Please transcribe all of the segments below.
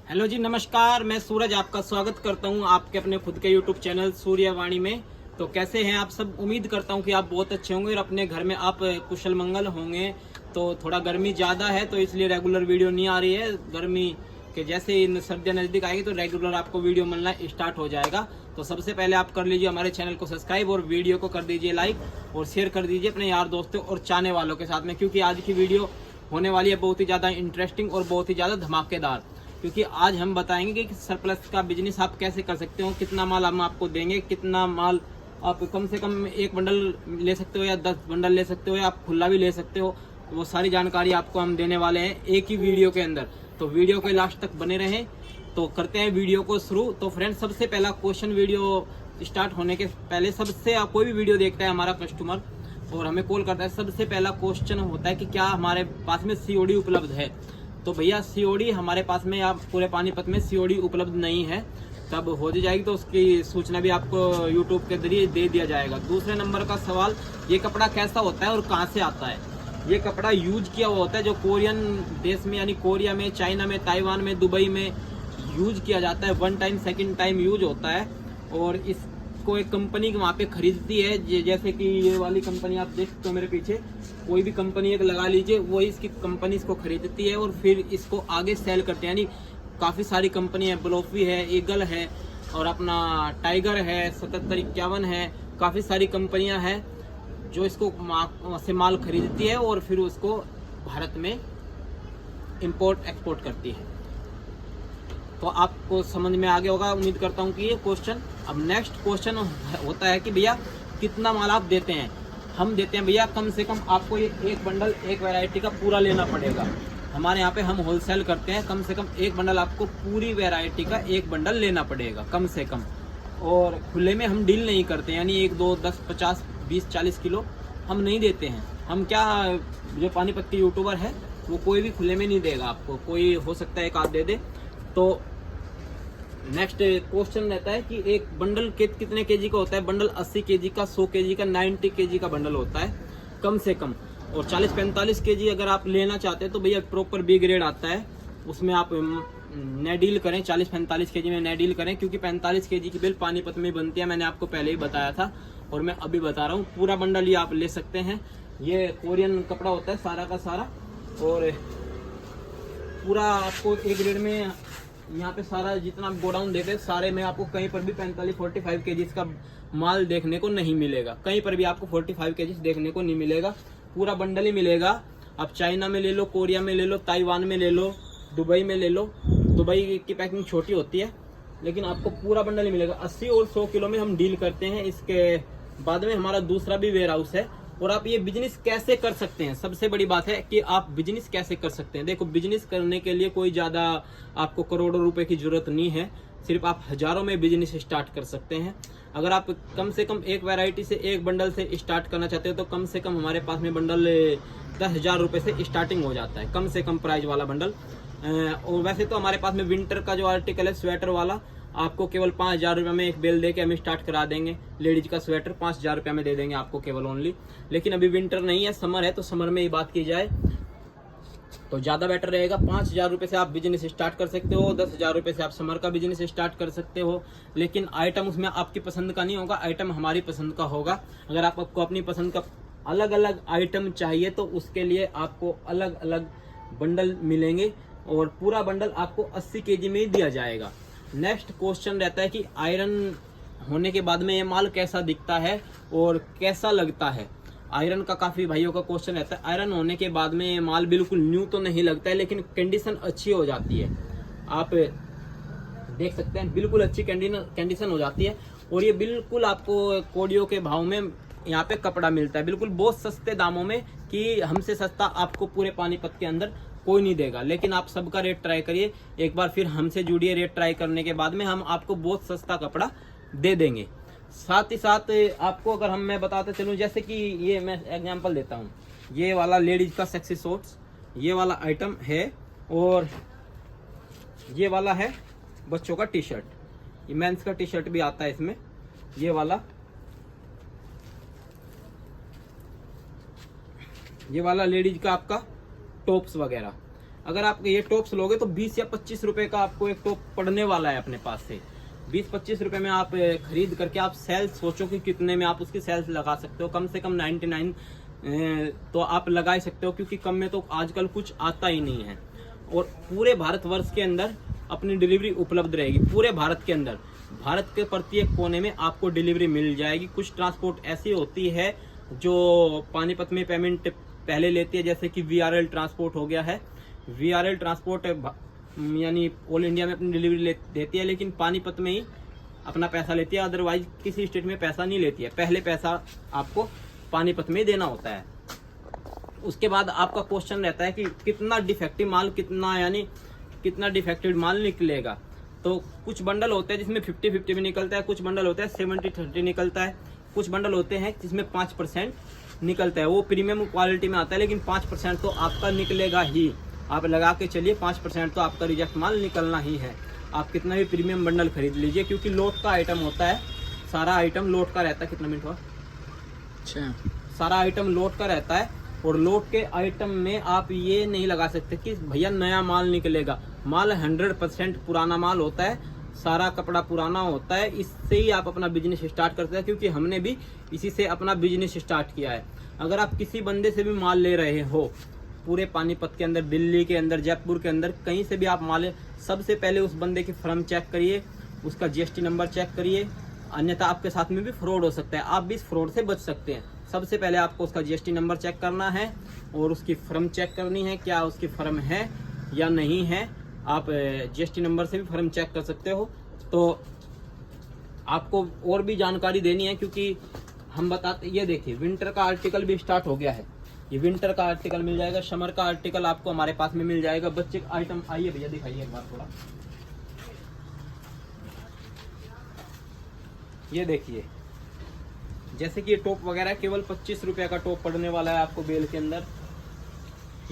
Hello जी, नमस्कार। मैं सूरज आपका स्वागत करता हूं आपके अपने खुद के यूट्यूब चैनल सूर्यवाणी में। तो कैसे हैं आप सब? उम्मीद करता हूं कि आप बहुत अच्छे होंगे और अपने घर में आप कुशल मंगल होंगे। तो थोड़ा गर्मी ज़्यादा है तो इसलिए रेगुलर वीडियो नहीं आ रही है। गर्मी के जैसे ही सर्दियाँ नज़दीक आएगी तो रेगुलर आपको वीडियो मिलना स्टार्ट हो जाएगा। तो सबसे पहले आप कर लीजिए हमारे चैनल को सब्सक्राइब और वीडियो को कर दीजिए लाइक और शेयर कर दीजिए अपने यार दोस्तों और चाहने वालों के साथ में, क्योंकि आज की वीडियो होने वाली है बहुत ही ज़्यादा इंटरेस्टिंग और बहुत ही ज़्यादा धमाकेदार। क्योंकि आज हम बताएंगे कि सरप्लस का बिजनेस आप कैसे कर सकते हो, कितना माल हम आपको देंगे, कितना माल आप कम से कम एक बंडल ले सकते हो या 10 बंडल ले सकते हो या आप खुला भी ले सकते हो। वो सारी जानकारी आपको हम देने वाले हैं एक ही वीडियो के अंदर। तो वीडियो के लास्ट तक बने रहें। तो करते हैं वीडियो को शुरू। तो फ्रेंड्स, सबसे पहला क्वेश्चन, वीडियो स्टार्ट होने के पहले सबसे कोई भी वीडियो देखता है हमारा कस्टमर और हमें कॉल करता है, सबसे पहला क्वेश्चन होता है कि क्या हमारे पास में सीओडी उपलब्ध है। तो भैया सीओडी हमारे पास में या पूरे पानीपत में सीओडी उपलब्ध नहीं है। तब हो जाएगी तो उसकी सूचना भी आपको यूट्यूब के जरिए दे दिया जाएगा। दूसरे नंबर का सवाल, ये कपड़ा कैसा होता है और कहाँ से आता है। ये कपड़ा यूज किया हुआ होता है जो कोरियन देश में यानी कोरिया में, चाइना में, ताइवान में, दुबई में यूज किया जाता है। 1 टाइम 2nd टाइम यूज होता है और इसको एक कंपनी वहाँ पे खरीदती है। जैसे कि ये वाली कंपनी आप देख सकते हो मेरे पीछे, कोई भी कंपनी एक लगा लीजिए, वो इसकी कंपनी इसको खरीदती है और फिर इसको आगे सेल करते हैं। यानी काफ़ी सारी कंपनी है, ब्लोफी है, ईगल है और अपना टाइगर है, 7751 है, काफ़ी सारी कंपनियां हैं जो इसको से माल खरीदती है और फिर उसको भारत में इंपोर्ट एक्सपोर्ट करती है। तो आपको समझ में आ गया होगा, उम्मीद करता हूँ कि ये क्वेश्चन। अब नेक्स्ट क्वेश्चन होता है कि भैया कितना माल आप देते हैं। हम देते हैं भैया कम से कम आपको ये एक बंडल एक वैरायटी का पूरा लेना पड़ेगा। हमारे यहाँ पे हम होलसेल करते हैं, कम से कम एक बंडल आपको पूरी वैरायटी का एक बंडल लेना पड़ेगा कम से कम। और खुले में हम डील नहीं करते, यानी 1, 2, 10, 50, 20, 40 किलो हम नहीं देते हैं। हम क्या, जो पानीपत के यूट्यूबर है वो कोई भी खुले में नहीं देगा आपको, कोई हो सकता है एक आध दे दे। तो नेक्स्ट क्वेश्चन रहता है कि एक बंडल कितने केजी का होता है। बंडल 80 केजी का, 100 केजी का, 90 केजी का बंडल होता है कम से कम। और 40-45 केजी अगर आप लेना चाहते हैं तो भैया प्रॉपर बी ग्रेड आता है, उसमें आप न डील करें। 40-45 केजी में न डील करें, क्योंकि 45 केजी की बिल पानीपत में बनती है, मैंने आपको पहले ही बताया था और मैं अभी बता रहा हूँ। पूरा बंडल ही आप ले सकते हैं। ये कोरियन कपड़ा होता है सारा का सारा और पूरा आपको एक ग्रेड में यहाँ पे सारा जितना गोडाउन देते हैं सारे में आपको कहीं पर भी 45-45 केजीज का माल देखने को नहीं मिलेगा। कहीं पर भी आपको 45 केजीज देखने को नहीं मिलेगा, पूरा बंडल ही मिलेगा। आप चाइना में ले लो, कोरिया में ले लो, ताइवान में ले लो, दुबई में ले लो। दुबई की पैकिंग छोटी होती है लेकिन आपको पूरा बंडल ही मिलेगा। 80 और 100 किलो में हम डील करते हैं। इसके बाद में हमारा दूसरा भी वेयर हाउस है। और आप ये बिजनेस कैसे कर सकते हैं, सबसे बड़ी बात है कि आप बिजनेस कैसे कर सकते हैं। देखो, बिजनेस करने के लिए कोई ज़्यादा आपको करोड़ों रुपए की जरूरत नहीं है, सिर्फ आप हजारों में बिजनेस स्टार्ट कर सकते हैं। अगर आप कम से कम एक वैरायटी से एक बंडल से स्टार्ट करना चाहते हो तो कम से कम हमारे पास में बंडल 10,000 रुपये से स्टार्टिंग हो जाता है, कम से कम प्राइस वाला बंडल। और वैसे तो हमारे पास में विंटर का जो आर्टिकल है स्वेटर वाला, आपको केवल 5,000 रुपये में एक बेल दे के हम स्टार्ट करा देंगे। लेडीज का स्वेटर 5,000 रुपये में दे देंगे आपको केवल ओनली। लेकिन अभी विंटर नहीं है, समर है, तो समर में ही बात की जाए तो ज़्यादा बेटर रहेगा। 5,000 रुपये से आप बिजनेस स्टार्ट कर सकते हो, 10,000 रुपये से आप समर का बिजनेस स्टार्ट कर सकते हो। लेकिन आइटम उसमें आपकी पसंद का नहीं होगा, आइटम हमारी पसंद का होगा। अगर आपको अपनी पसंद का अलग अलग आइटम चाहिए तो उसके लिए आपको अलग अलग बंडल मिलेंगे और पूरा बंडल आपको 80 केजी में ही दिया जाएगा। नेक्स्ट क्वेश्चन रहता है कि आयरन होने के बाद में ये माल कैसा दिखता है और कैसा लगता है। आयरन का काफ़ी भाइयों का क्वेश्चन रहता है। आयरन होने के बाद में ये माल बिल्कुल न्यू तो नहीं लगता है, लेकिन कंडीशन अच्छी हो जाती है। आप देख सकते हैं बिल्कुल अच्छी कंडीशन हो जाती है। और ये बिल्कुल आपको कोडियो के भाव में यहाँ पे कपड़ा मिलता है, बिल्कुल बहुत सस्ते दामों में, कि हमसे सस्ता आपको पूरे पानीपत के अंदर कोई नहीं देगा। लेकिन आप सबका रेट ट्राई करिए, एक बार फिर हमसे जुड़िए। रेट ट्राई करने के बाद में हम आपको बहुत सस्ता कपड़ा दे देंगे। साथ ही साथ आपको अगर मैं बताते चलूँ, जैसे कि ये मैं एग्जांपल देता हूँ, ये वाला लेडीज का सेक्सी शॉर्ट्स, ये वाला आइटम है। और ये वाला है बच्चों का टी शर्ट, ये मेंस का टी शर्ट भी आता है इसमें। ये वाला लेडीज का आपका टॉप्स वगैरह। अगर आप ये टॉप्स लोगे तो 20 या 25 रुपए का आपको एक टॉप पड़ने वाला है अपने पास से। 20-25 रुपए में आप खरीद करके आप सेल्स सोचो कि कितने में आप उसकी सेल्स लगा सकते हो। कम से कम 99 तो आप लगा ही सकते हो, क्योंकि कम में तो आजकल कुछ आता ही नहीं है। और पूरे भारतवर्ष के अंदर अपनी डिलीवरी उपलब्ध रहेगी। पूरे भारत के अंदर, भारत के प्रत्येक कोने में आपको डिलीवरी मिल जाएगी। कुछ ट्रांसपोर्ट ऐसी होती है जो पानीपत में पेमेंट पहले लेती है, जैसे कि VRL ट्रांसपोर्ट हो गया है। VRL ट्रांसपोर्ट यानी ऑल इंडिया में अपनी डिलीवरी देती है, लेकिन पानीपत में ही अपना पैसा लेती है। अदरवाइज किसी स्टेट में पैसा नहीं लेती है। पहले पैसा आपको पानीपत में देना होता है। उसके बाद आपका क्वेश्चन रहता है कि कितना डिफेक्टिव माल, कितना डिफेक्टिव माल निकलेगा। तो कुछ बंडल होते हैं जिसमें 50-50 भी निकलता है, कुछ बंडल होते हैं 70-30 निकलता है, कुछ बंडल होते हैं जिसमें 5% निकलता है। वो प्रीमियम क्वालिटी में आता है, लेकिन 5% तो आपका निकलेगा ही। आप लगा के चलिए 5% तो आपका रिजेक्ट माल निकलना ही है। आप कितना भी प्रीमियम बंडल खरीद लीजिए, क्योंकि लोट का आइटम होता है। सारा आइटम लोट का रहता है। कितना मिनट हुआ? अच्छा, सारा आइटम लोट का रहता है। और लोट के आइटम में आप ये नहीं लगा सकते कि भैया नया माल निकलेगा। माल 100% पुराना माल होता है, सारा कपड़ा पुराना होता है। इससे ही आप अपना बिजनेस स्टार्ट करते हैं, क्योंकि हमने भी इसी से अपना बिजनेस स्टार्ट किया है। अगर आप किसी बंदे से भी माल ले रहे हो, पूरे पानीपत के अंदर, दिल्ली के अंदर, जयपुर के अंदर, कहीं से भी आप माल ले, सबसे पहले उस बंदे की फर्म चेक करिए, उसका GST नंबर चेक करिए। अन्यथा आपके साथ में भी फ्रॉड हो सकता है। आप भी इस फ्रॉड से बच सकते हैं। सबसे पहले आपको उसका GST नंबर चेक करना है और उसकी फर्म चेक करनी है, क्या उसकी फर्म है या नहीं है। आप GST नंबर से भी फर्म चेक कर सकते हो। तो आपको और भी जानकारी देनी है, क्योंकि हम बताते, ये देखिए विंटर का आर्टिकल भी स्टार्ट हो गया है। ये विंटर का आर्टिकल मिल जाएगा, समर का आर्टिकल आपको हमारे पास में मिल जाएगा। बच्चे का आइटम, आइए भैया दिखाइए एक बार थोड़ा। ये देखिए, जैसे कि ये टॉप वगैरह केवल 25 रुपये का टॉप पड़ने वाला है आपको बेल के अंदर।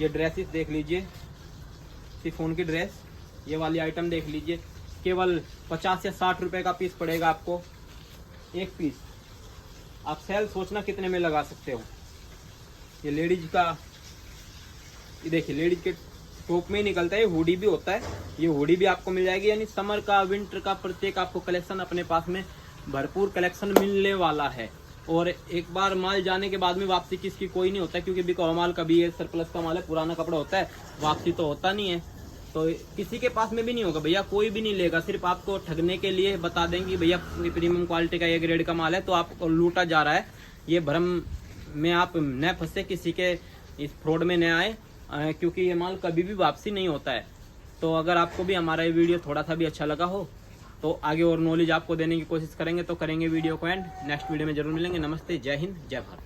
ये ड्रेसेस देख लीजिए, शिफॉन की ड्रेस, ये वाली आइटम देख लीजिए, केवल 50 या 60 रुपये का पीस पड़ेगा आपको, एक पीस। आप सेल सोचना कितने में लगा सकते हो। ये लेडीज का, ये देखिए लेडीज के टॉप में ही निकलता है। ये हुडी भी होता है, ये हुडी भी आपको मिल जाएगी। यानी समर का, विंटर का प्रत्येक आपको कलेक्शन अपने पास में भरपूर कलेक्शन मिलने वाला है। और एक बार माल जाने के बाद में वापसी किसकी कोई नहीं होता, क्योंकि बिका हुआ माल कभी ये सरप्लस का माल है, पुराना कपड़ा होता है, वापसी तो होता नहीं है। तो किसी के पास में भी नहीं होगा भैया, कोई भी नहीं लेगा। सिर्फ आपको ठगने के लिए बता देंगे भैया प्रीमियम क्वालिटी का ये ग्रेड का माल है, तो आपको लूटा जा रहा है। ये भ्रम में आप न फंसे, किसी के इस फ्रॉड में न आए, क्योंकि ये माल कभी भी वापसी नहीं होता है। तो अगर आपको भी हमारा ये वीडियो थोड़ा सा भी अच्छा लगा हो तो आगे और नॉलेज आपको देने की कोशिश करेंगे, तो करेंगे वीडियो को एंड। नेक्स्ट वीडियो में जरूर मिलेंगे। नमस्ते, जय हिंद, जय भारत।